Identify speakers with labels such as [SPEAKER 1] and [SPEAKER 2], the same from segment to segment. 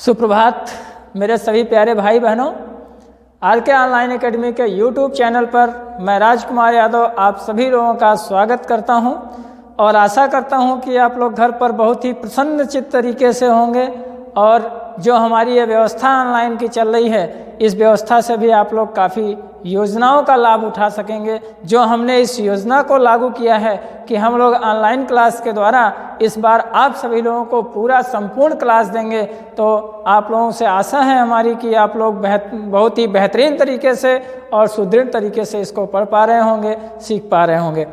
[SPEAKER 1] सुप्रभात मेरे सभी प्यारे भाई बहनों। आरके ऑनलाइन एकेडमी के यूट्यूब चैनल पर मैं राजकुमार यादव आप सभी लोगों का स्वागत करता हूं और आशा करता हूं कि आप लोग घर पर बहुत ही प्रसन्नचित्त तरीके से होंगे और जो हमारी ये व्यवस्था ऑनलाइन की चल रही है इस व्यवस्था से भी आप लोग काफ़ी योजनाओं का लाभ उठा सकेंगे। जो हमने इस योजना को लागू किया है कि हम लोग ऑनलाइन क्लास के द्वारा इस बार आप सभी लोगों को पूरा संपूर्ण क्लास देंगे, तो आप लोगों से आशा है हमारी कि आप लोग बहुत ही बेहतरीन तरीके से और सुदृढ़ तरीके से इसको पढ़ पा रहे होंगे, सीख पा रहे होंगे।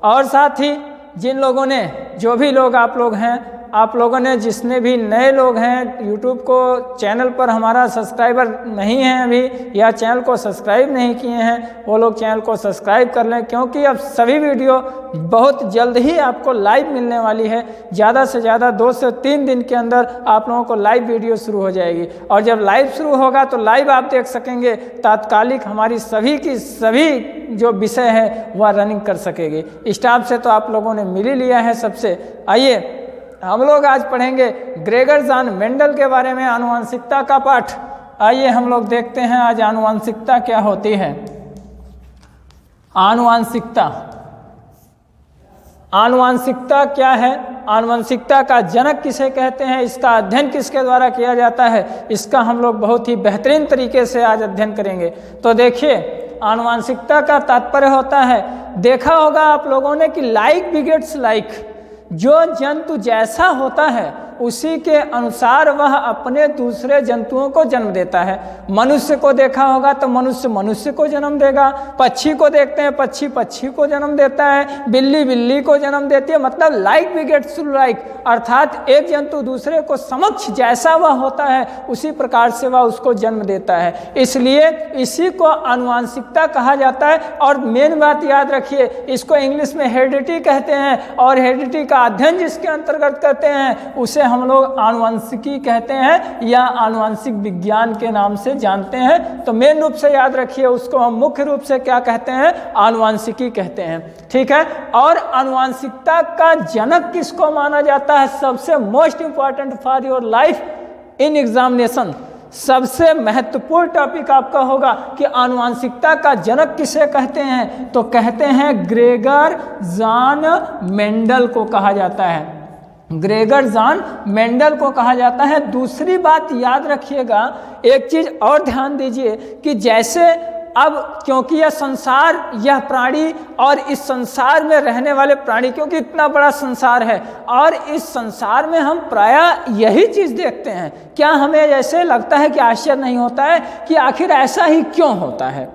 [SPEAKER 1] और साथ ही जिन लोगों ने, जो भी लोग आप लोग हैं, आप लोगों ने जिसने भी नए लोग हैं यूट्यूब को चैनल पर हमारा सब्सक्राइबर नहीं है अभी या चैनल को सब्सक्राइब नहीं किए हैं, वो लोग चैनल को सब्सक्राइब कर लें, क्योंकि अब सभी वीडियो बहुत जल्द ही आपको लाइव मिलने वाली है। ज़्यादा से ज़्यादा 2 से 3 दिन के अंदर आप लोगों को लाइव वीडियो शुरू हो जाएगी और जब लाइव शुरू होगा तो लाइव आप देख सकेंगे। तात्कालिक हमारी सभी की सभी जो विषय है वह रनिंग कर सकेगी। स्टाफ से तो आप लोगों ने मिल ही लिया है सबसे। आइए हम लोग आज पढ़ेंगे ग्रेगर जॉन मेंडल के बारे में, आनुवंशिकता का पाठ। आइए हम लोग देखते हैं आज आनुवंशिकता क्या होती है। आनुवंशिकता, आनुवंशिकता क्या है, आनुवंशिकता का जनक किसे कहते हैं, इसका अध्ययन किसके द्वारा किया जाता है, इसका हम लोग बहुत ही बेहतरीन तरीके से आज अध्ययन करेंगे। तो देखिए, आनुवंशिकता का तात्पर्य होता है, देखा होगा आप लोगों ने कि लाइक बिगेट्स लाइक, जो जंतु जैसा होता है उसी के अनुसार वह अपने दूसरे जंतुओं को जन्म देता है। मनुष्य को देखा होगा तो मनुष्य मनुष्य को जन्म देगा, पक्षी को देखते हैं पक्षी पक्षी को जन्म देता है, बिल्ली बिल्ली को जन्म देती है। मतलब लाइक बिगेट्स लाइक, अर्थात एक जंतु दूसरे को समक्ष जैसा वह होता है उसी प्रकार से वह उसको जन्म देता है। इसलिए इसी को आनुवंशिकता कहा जाता है। और मेन बात याद रखिए, इसको इंग्लिश में हेरिडिटी कहते हैं और हेरिडिटी का अध्ययन जिसके अंतर्गत करते हैं उसे हम लोग आनुवंशिकी कहते हैं या आनुवंशिक विज्ञान के नाम से जानते हैं। तो मेन रूप से याद रखिए, उसको हम मुख्य रूप से क्या कहते हैं, आनुवंशिकी कहते हैं। ठीक है। और आनुवंशिकता का जनक किसको माना जाता है, सबसे most important for your life in examination, सबसे महत्वपूर्ण टॉपिक आपका होगा कि आनुवंशिकता का जनक किसे कहते हैं, तो कहते हैं ग्रेगर जॉन मेंडल को कहा जाता है। ग्रेगर जॉन मेंडल को कहा जाता है। दूसरी बात याद रखिएगा, एक चीज और ध्यान दीजिए कि जैसे अब क्योंकि यह संसार, यह प्राणी और इस संसार में रहने वाले प्राणी, क्योंकि इतना बड़ा संसार है और इस संसार में हम प्रायः यही चीज़ देखते हैं, क्या हमें ऐसे लगता है कि आश्चर्य नहीं होता है कि आखिर ऐसा ही क्यों होता है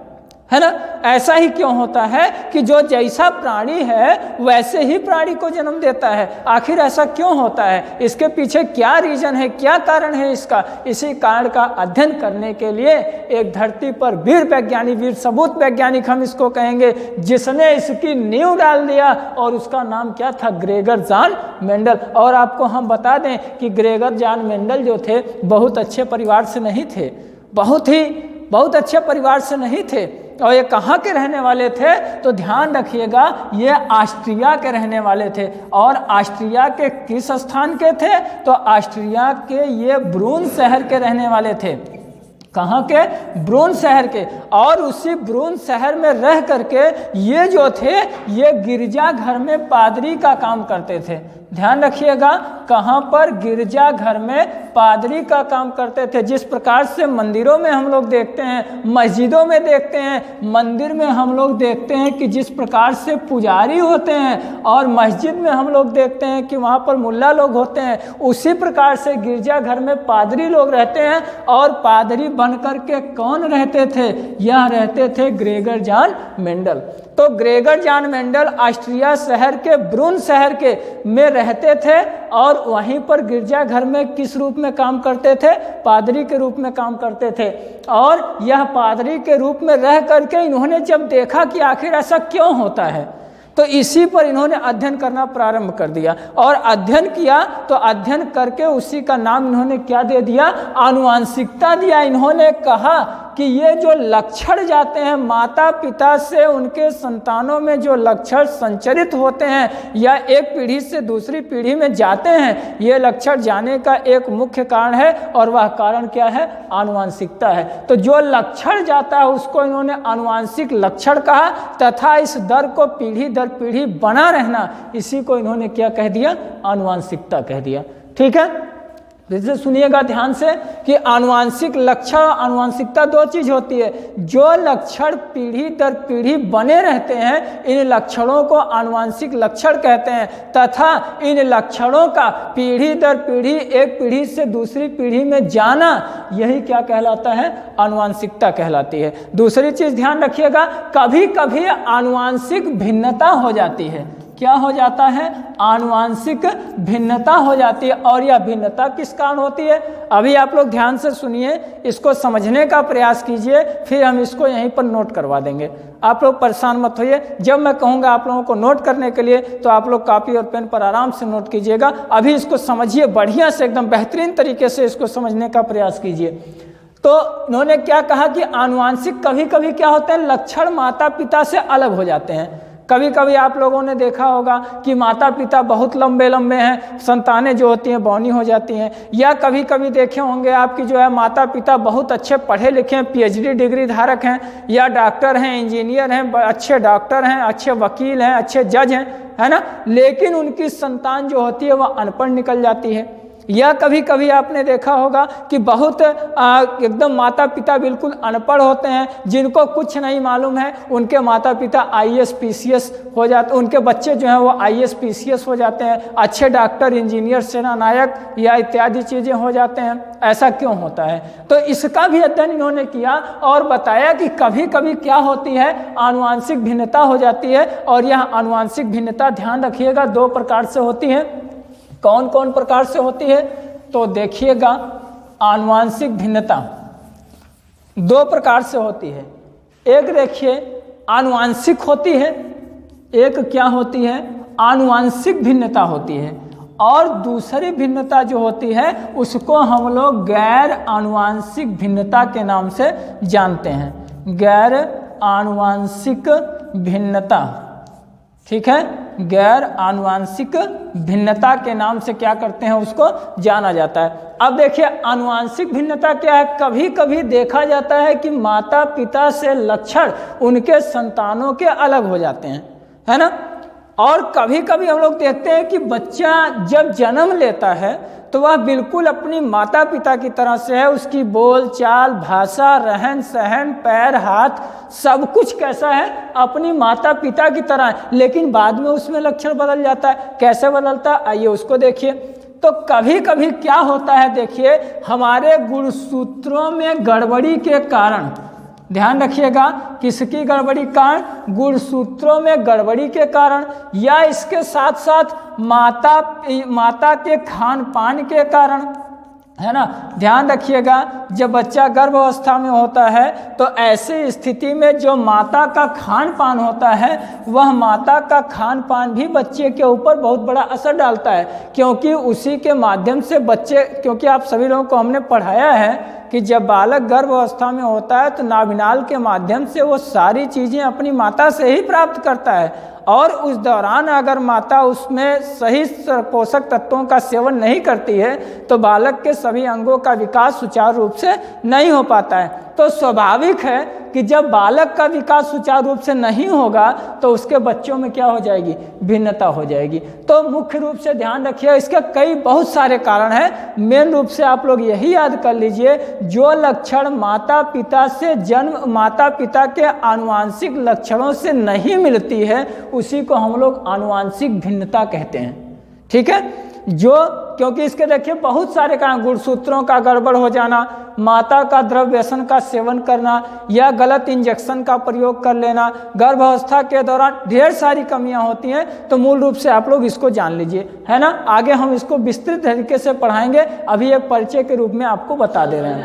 [SPEAKER 1] ना? ऐसा ही क्यों होता है कि जो जैसा प्राणी है वैसे ही प्राणी को जन्म देता है। आखिर ऐसा क्यों होता है, इसके पीछे क्या रीजन है, क्या कारण है इसका? इसी कारण का अध्ययन करने के लिए एक धरती पर वीर वैज्ञानिक, वीर सबूत वैज्ञानिक हम इसको कहेंगे, जिसने इसकी नींव डाल दिया और उसका नाम क्या था, ग्रेगर जॉन मेंडल। और आपको हम बता दें कि ग्रेगर जॉन मेंडल जो थे बहुत अच्छे परिवार से नहीं थे, बहुत अच्छे परिवार से नहीं थे। और ये कहाँ के रहने वाले थे, तो ध्यान रखिएगा, ये ऑस्ट्रिया के रहने वाले थे। और ऑस्ट्रिया के किस स्थान के थे, तो ऑस्ट्रिया के ये ब्रून शहर के रहने वाले थे। कहाँ के, ब्रून शहर के। और उसी ब्रून शहर में रह करके ये जो थे ये गिरजा घर में पादरी का काम करते थे। ध्यान रखिएगा, कहाँ पर, गिरजा घर में पादरी का काम करते थे। जिस प्रकार से मंदिरों में हम लोग देखते हैं, मस्जिदों में देखते हैं, मंदिर में हम लोग देखते हैं कि जिस प्रकार से पुजारी होते हैं और मस्जिद में हम लोग देखते हैं कि वहाँ पर मुल्ला लोग होते हैं, उसी प्रकार से गिरजा घर में पादरी लोग रहते हैं। और पादरी बन करके कौन रहते थे, यह रहते थे ग्रेगर जॉन मेंडल। तो ग्रेगर जॉन मेंडल ऑस्ट्रिया शहर के ब्रून शहर के में रहते थे और वहीं पर गिरजा घर में किस रूप में काम करते थे, पादरी के रूप में काम करते थे। और यह पादरी के रूप में रह करके इन्होंने जब देखा कि आखिर ऐसा क्यों होता है, तो इसी पर इन्होंने अध्ययन करना प्रारंभ कर दिया। और अध्ययन किया तो अध्ययन करके उसी का नाम इन्होंने क्या दे दिया, आनुवंशिकता दिया। इन्होंने कहा कि ये जो लक्षण जाते हैं माता पिता से उनके संतानों में, जो लक्षण संचरित होते हैं या एक पीढ़ी से दूसरी पीढ़ी में जाते हैं, ये लक्षण जाने का एक मुख्य कारण है और वह कारण क्या है? आनुवांशिकता है। तो जो लक्षण जाता है उसको इन्होंने आनुवांशिक लक्षण कहा, तथा इस दर को पीढ़ी दर पीढ़ी बना रहना, इसी को इन्होंने क्या कह दिया? आनुवांशिकता कह दिया। ठीक है, जैसे सुनिएगा ध्यान से कि आनुवांशिक लक्षण और आनुवांशिकता दो चीज होती है। जो लक्षण पीढ़ी दर पीढ़ी बने रहते हैं, इन लक्षणों को आनुवांशिक लक्षण कहते हैं, तथा इन लक्षणों का पीढ़ी दर पीढ़ी, एक पीढ़ी से दूसरी पीढ़ी में जाना, यही क्या कहलाता है? आनुवांशिकता कहलाती है। दूसरी चीज ध्यान रखिएगा, कभी कभी आनुवांशिक भिन्नता हो जाती है। क्या हो जाता है? आनुवांशिक भिन्नता हो जाती है। और यह भिन्नता किस कारण होती है? अभी आप लोग ध्यान से सुनिए, इसको समझने का प्रयास कीजिए, फिर हम इसको यहीं पर नोट करवा देंगे। आप लोग परेशान मत होइए, जब मैं कहूँगा आप लोगों को नोट करने के लिए तो आप लोग कॉपी और पेन पर आराम से नोट कीजिएगा। अभी इसको समझिए बढ़िया से, एकदम बेहतरीन तरीके से इसको समझने का प्रयास कीजिए। तो उन्होंने क्या कहा कि आनुवांशिक कभी कभी क्या होते हैं? लक्षण माता पिता से अलग हो जाते हैं। कभी कभी आप लोगों ने देखा होगा कि माता पिता बहुत लंबे लंबे हैं, संतानें जो होती हैं बौनी हो जाती हैं। या कभी कभी देखे होंगे आपकी जो है माता पिता बहुत अच्छे पढ़े लिखे हैं, PhD डिग्री धारक हैं, या डॉक्टर हैं, इंजीनियर हैं, अच्छे डॉक्टर हैं, अच्छे वकील हैं, अच्छे जज हैं, है ना, लेकिन उनकी संतान जो होती है वह अनपढ़ निकल जाती है। या कभी कभी आपने देखा होगा कि बहुत एकदम माता पिता बिल्कुल अनपढ़ होते हैं, जिनको कुछ नहीं मालूम है, उनके माता पिता IAS PCS हो जाते, उनके बच्चे जो हैं वो IAS PCS हो जाते हैं, अच्छे डॉक्टर, इंजीनियर, सेना नायक या इत्यादि चीज़ें हो जाते हैं। ऐसा क्यों होता है? तो इसका भी अध्ययन इन्होंने किया और बताया कि कभी कभी क्या होती है? आनुवांशिक भिन्नता हो जाती है। और यह आनुवांशिक भिन्नता ध्यान रखिएगा 2 प्रकार से होती है। कौन कौन प्रकार से होती है? तो देखिएगा, आनुवांशिक भिन्नता 2 प्रकार से होती है। एक देखिए आनुवांशिक होती है, एक क्या होती है? आनुवांशिक भिन्नता होती है। और दूसरी भिन्नता जो होती है उसको हम लोग गैर आनुवांशिक भिन्नता के नाम से जानते हैं। गैर आनुवांशिक भिन्नता, ठीक है, गैर आनुवांशिक भिन्नता के नाम से क्या करते हैं? उसको जाना जाता है। अब देखिए आनुवांशिक भिन्नता क्या है? कभी कभी देखा जाता है कि माता पिता से लक्षण उनके संतानों के अलग हो जाते हैं, है ना। और कभी कभी हम लोग देखते हैं कि बच्चा जब जन्म लेता है तो वह बिल्कुल अपनी माता पिता की तरह से है। उसकी बोल चाल, भाषा, रहन सहन, पैर हाथ, सब कुछ कैसा है? अपनी माता पिता की तरह है। लेकिन बाद में उसमें लक्षण बदल जाता है। कैसे बदलता है? आइए उसको देखिए। तो कभी कभी क्या होता है, देखिए हमारे गुणसूत्रों में गड़बड़ी के कारण, ध्यान रखिएगा, किसकी गड़बड़ी कारण? गुणसूत्रों में गड़बड़ी के कारण, या इसके साथ साथ माता के खान पान के कारण, है ना। ध्यान रखिएगा, जब बच्चा गर्भ अवस्था में होता है तो ऐसी स्थिति में जो माता का खान पान होता है, वह माता का खान पान भी बच्चे के ऊपर बहुत बड़ा असर डालता है। क्योंकि उसी के माध्यम से बच्चे, क्योंकि आप सभी लोगों को हमने पढ़ाया है कि जब बालक गर्भ अवस्था में होता है तो नाभिनाल के माध्यम से वो सारी चीज़ें अपनी माता से ही प्राप्त करता है। और उस दौरान अगर माता उसमें सही पोषक तत्वों का सेवन नहीं करती है तो बालक के सभी अंगों का विकास सुचारू रूप से नहीं हो पाता है। तो स्वाभाविक है कि जब बालक का विकास सुचारू रूप से नहीं होगा तो उसके बच्चों में क्या हो जाएगी? भिन्नता हो जाएगी। तो मुख्य रूप से ध्यान रखिए, इसके कई बहुत सारे कारण हैं। मेन रूप से आप लोग यही याद कर लीजिए, जो लक्षण माता पिता से जन्म, माता पिता के आनुवांशिक लक्षणों से नहीं मिलती है, उसी को हम लोग आनुवांशिक भिन्नता कहते हैं। ठीक है, जो क्योंकि इसके देखिए बहुत सारे कारण, गुणसूत्रों का गड़बड़ हो जाना, माता का द्रव्य व्यसन का सेवन करना, या गलत इंजेक्शन का प्रयोग कर लेना, गर्भावस्था के दौरान ढेर सारी कमियां होती हैं। तो मूल रूप से आप लोग इसको जान लीजिए, है ना। आगे हम इसको विस्तृत तरीके से पढ़ाएंगे, अभी एक परिचय के रूप में आपको बता दे रहे हैं।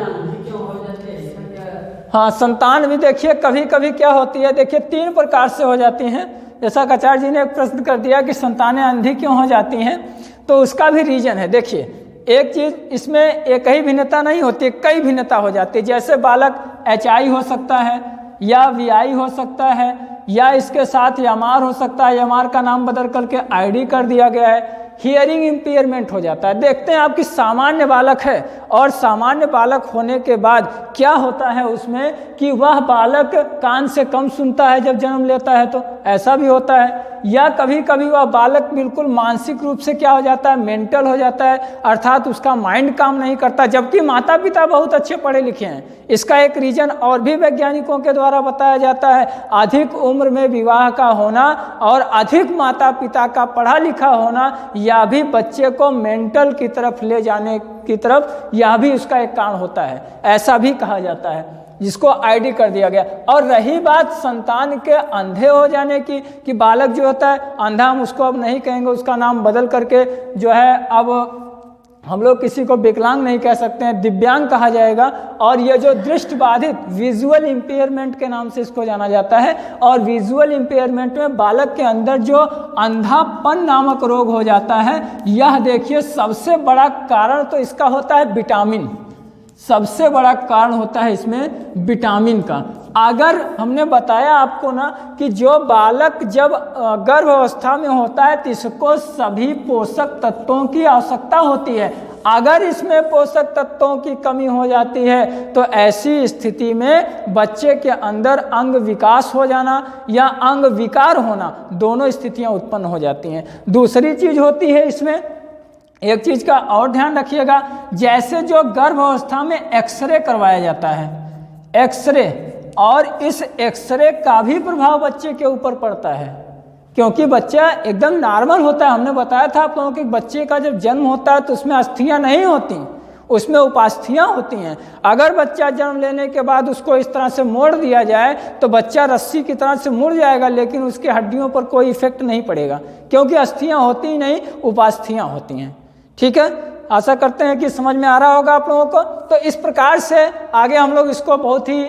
[SPEAKER 1] हाँ, संतान भी देखिए कभी कभी क्या होती है, देखिए 3 प्रकार से हो जाती हैं। जैसा आचार्य जी ने एक प्रश्न कर दिया कि संतानें अंधी क्यों हो जाती हैं, तो उसका भी रीजन है। देखिए एक चीज़, इसमें एक ही भिन्नता नहीं होती, कई भिन्नता हो जाती है। जैसे बालक HI हो सकता है या VI हो सकता है या इसके साथ MR हो सकता है। MR का नाम बदल करके ID कर दिया गया है। हियरिंग इम्पेयरमेंट हो जाता है। देखते हैं आपकी सामान्य बालक है और सामान्य बालक होने के बाद क्या होता है उसमें कि वह बालक कान से कम सुनता है जब जन्म लेता है, तो ऐसा भी होता है। या कभी कभी वह बालक बिल्कुल मानसिक रूप से क्या हो जाता है, मेंटल हो जाता है, अर्थात उसका माइंड काम नहीं करता, जबकि माता पिता बहुत अच्छे पढ़े लिखे हैं। इसका एक रीजन और भी वैज्ञानिकों के द्वारा बताया जाता है, अधिक उम्र में विवाह का होना और अधिक माता पिता का पढ़ा लिखा होना, यह भी बच्चे को मेंटल की तरफ ले जाने की तरफ यह भी उसका एक कारण होता है, ऐसा भी कहा जाता है, जिसको ID कर दिया गया। और रही बात संतान के अंधे हो जाने की, कि बालक जो होता है अंधा, हम उसको अब नहीं कहेंगे, उसका नाम बदल करके जो है अब हम लोग किसी को विकलांग नहीं कह सकते हैं, दिव्यांग कहा जाएगा। और ये जो दृष्टिबाधित विजुअल इम्पेयरमेंट के नाम से इसको जाना जाता है। और विजुअल इम्पेयरमेंट में बालक के अंदर जो अंधापन नामक रोग हो जाता है, यह देखिए सबसे बड़ा कारण तो इसका होता है विटामिन, सबसे बड़ा कारण होता है इसमें विटामिन का। अगर हमने बताया आपको ना कि जो बालक जब गर्भावस्था में होता है तो इसको सभी पोषक तत्वों की आवश्यकता होती है। अगर इसमें पोषक तत्वों की कमी हो जाती है तो ऐसी स्थिति में बच्चे के अंदर अंग विकास हो जाना या अंग विकार होना, दोनों स्थितियां उत्पन्न हो जाती हैं। दूसरी चीज होती है इसमें, एक चीज का और ध्यान रखिएगा, जैसे जो गर्भावस्था में एक्सरे करवाया जाता है, एक्सरे, और इस एक्सरे का भी प्रभाव बच्चे के ऊपर पड़ता है, क्योंकि बच्चा एकदम नॉर्मल होता है। हमने बताया था आप लोगों कि बच्चे का जब जन्म होता है तो उसमें अस्थियां नहीं होती, उसमें उपास्थियां होती हैं। अगर बच्चा जन्म लेने के बाद उसको इस तरह से मोड़ दिया जाए तो बच्चा रस्सी की तरह से मुड़ जाएगा, लेकिन उसकी हड्डियों पर कोई इफेक्ट नहीं पड़ेगा, क्योंकि अस्थियां होती ही नहीं, उपास्थियां होती हैं। ठीक है, आशा करते हैं कि समझ में आ रहा होगा आप लोगों को। तो इस प्रकार से आगे हम लोग इसको बहुत ही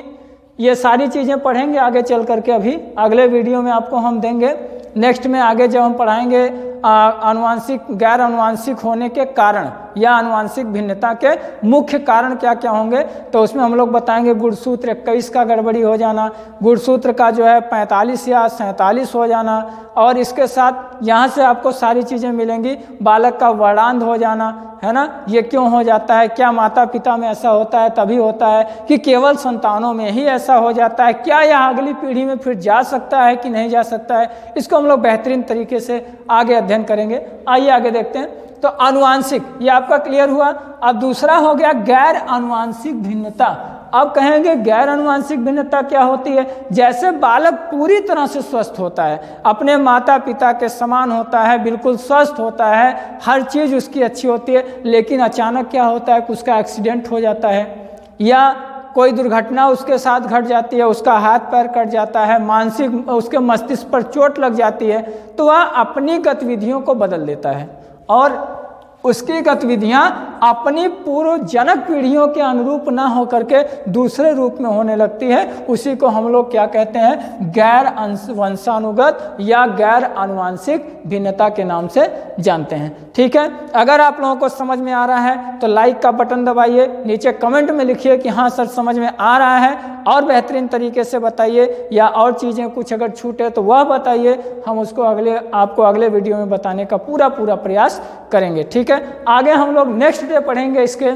[SPEAKER 1] ये सारी चीज़ें पढ़ेंगे आगे चल करके, अभी अगले वीडियो में आपको हम देंगे। नेक्स्ट में आगे जब हम पढ़ाएंगे आनुवांशिक गैर आनुवांशिक होने के कारण या आनुवांशिक भिन्नता के मुख्य कारण क्या क्या होंगे, तो उसमें हम लोग बताएंगे गुणसूत्र 21 का गड़बड़ी हो जाना, गुणसूत्र का जो है 45 या 47 हो जाना, और इसके साथ यहाँ से आपको सारी चीज़ें मिलेंगी। बालक का वर्णांध हो जाना, है ना, ये क्यों हो जाता है, क्या माता पिता में ऐसा होता है, तभी होता है कि केवल संतानों में ही ऐसा हो जाता है, क्या यह अगली पीढ़ी में फिर जा सकता है कि नहीं जा सकता है, इसको हम लोग बेहतरीन तरीके से आगे अध्ययन करेंगे। आइए आगे देखते हैं। तो आनुवांशिक, ये आपका क्लियर हुआ। अब दूसरा हो गया गैर आनुवांशिक भिन्नता। अब कहेंगे गैर आनुवांशिक भिन्नता क्या होती है, जैसे बालक पूरी तरह से स्वस्थ होता है, अपने माता पिता के समान होता है, बिल्कुल स्वस्थ होता है, हर चीज़ उसकी अच्छी होती है, लेकिन अचानक क्या होता है, उसका एक्सीडेंट हो जाता है या कोई दुर्घटना उसके साथ घट जाती है, उसका हाथ पैर कट जाता है, मानसिक उसके मस्तिष्क पर चोट लग जाती है, तो वह अपनी गतिविधियों को बदल देता है और उसकी गतिविधियां अपनी पूर्वजनक पीढ़ियों के अनुरूप ना होकर के दूसरे रूप में होने लगती है। उसी को हम लोग क्या कहते हैं, गैर वंशानुगत या गैर आनुवांशिक भिन्नता के नाम से जानते हैं। ठीक है, अगर आप लोगों को समझ में आ रहा है तो लाइक का बटन दबाइए, नीचे कमेंट में लिखिए कि हाँ सर समझ में आ रहा है, और बेहतरीन तरीके से बताइए, या और चीज़ें कुछ अगर छूटे तो वह बताइए, हम उसको आपको अगले वीडियो में बताने का पूरा प्रयास करेंगे। ठीक है, आगे हम लोग नेक्स्ट डे पढ़ेंगे इसके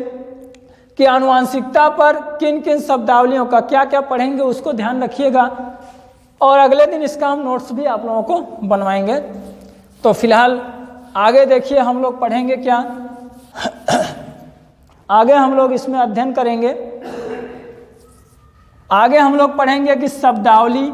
[SPEAKER 1] कि आनुवांशिकता पर किन किन शब्दावलियों का क्या क्या पढ़ेंगे, उसको ध्यान रखिएगा, और अगले दिन इसका हम नोट्स भी आप लोगों को बनवाएंगे। तो फिलहाल आगे देखिए हम लोग पढ़ेंगे क्या, आगे हम लोग इसमें अध्ययन करेंगे, आगे हम लोग पढ़ेंगे कि शब्दावली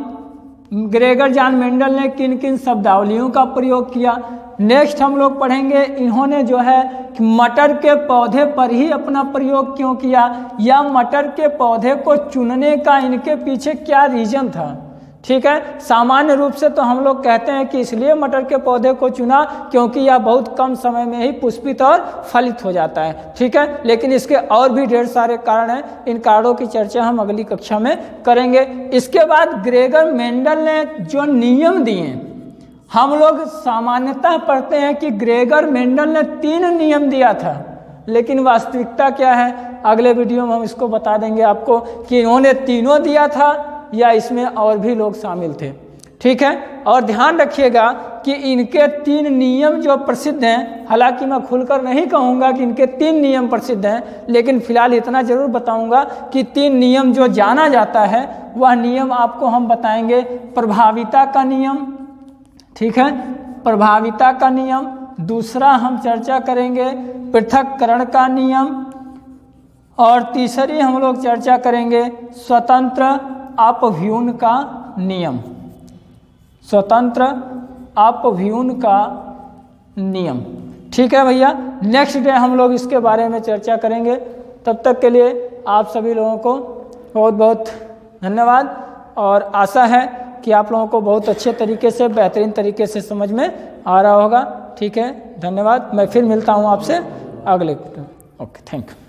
[SPEAKER 1] ग्रेगर जॉन मेंडल ने किन किन शब्दावलियों का प्रयोग किया। नेक्स्ट हम लोग पढ़ेंगे इन्होंने जो है कि मटर के पौधे पर ही अपना प्रयोग क्यों किया, या मटर के पौधे को चुनने का इनके पीछे क्या रीजन था। ठीक है, सामान्य रूप से तो हम लोग कहते हैं कि इसलिए मटर के पौधे को चुना क्योंकि यह बहुत कम समय में ही पुष्पित और फलित हो जाता है। ठीक है, लेकिन इसके और भी ढेर सारे कारण हैं, इन कारणों की चर्चा हम अगली कक्षा में करेंगे। इसके बाद ग्रेगर मेंडल ने जो नियम दिए, हम लोग सामान्यतः पढ़ते हैं कि ग्रेगर मेंडल ने 3 नियम दिया था, लेकिन वास्तविकता क्या है, अगले वीडियो में हम इसको बता देंगे आपको कि इन्होंने तीनों दिया था या इसमें और भी लोग शामिल थे। ठीक है, और ध्यान रखिएगा कि इनके 3 नियम जो प्रसिद्ध हैं, हालांकि मैं खुलकर नहीं कहूँगा कि इनके 3 नियम प्रसिद्ध हैं, लेकिन फिलहाल इतना जरूर बताऊँगा कि 3 नियम जो जाना जाता है वह नियम आपको हम बताएंगे। प्रभाविता का नियम, ठीक है, प्रभाविता का नियम। दूसरा हम चर्चा करेंगे पृथक्करण का नियम, और तीसरी हम लोग चर्चा करेंगे स्वतंत्र अपव्यून का नियम। स्वतंत्र अपव्यून का नियम। ठीक है भैया, नेक्स्ट डे हम लोग इसके बारे में चर्चा करेंगे। तब तक के लिए आप सभी लोगों को बहुत बहुत धन्यवाद, और आशा है कि आप लोगों को बहुत अच्छे तरीके से, बेहतरीन तरीके से समझ में आ रहा होगा। ठीक है, धन्यवाद। मैं फिर मिलता हूँ आपसे अगले। Okay, thank you.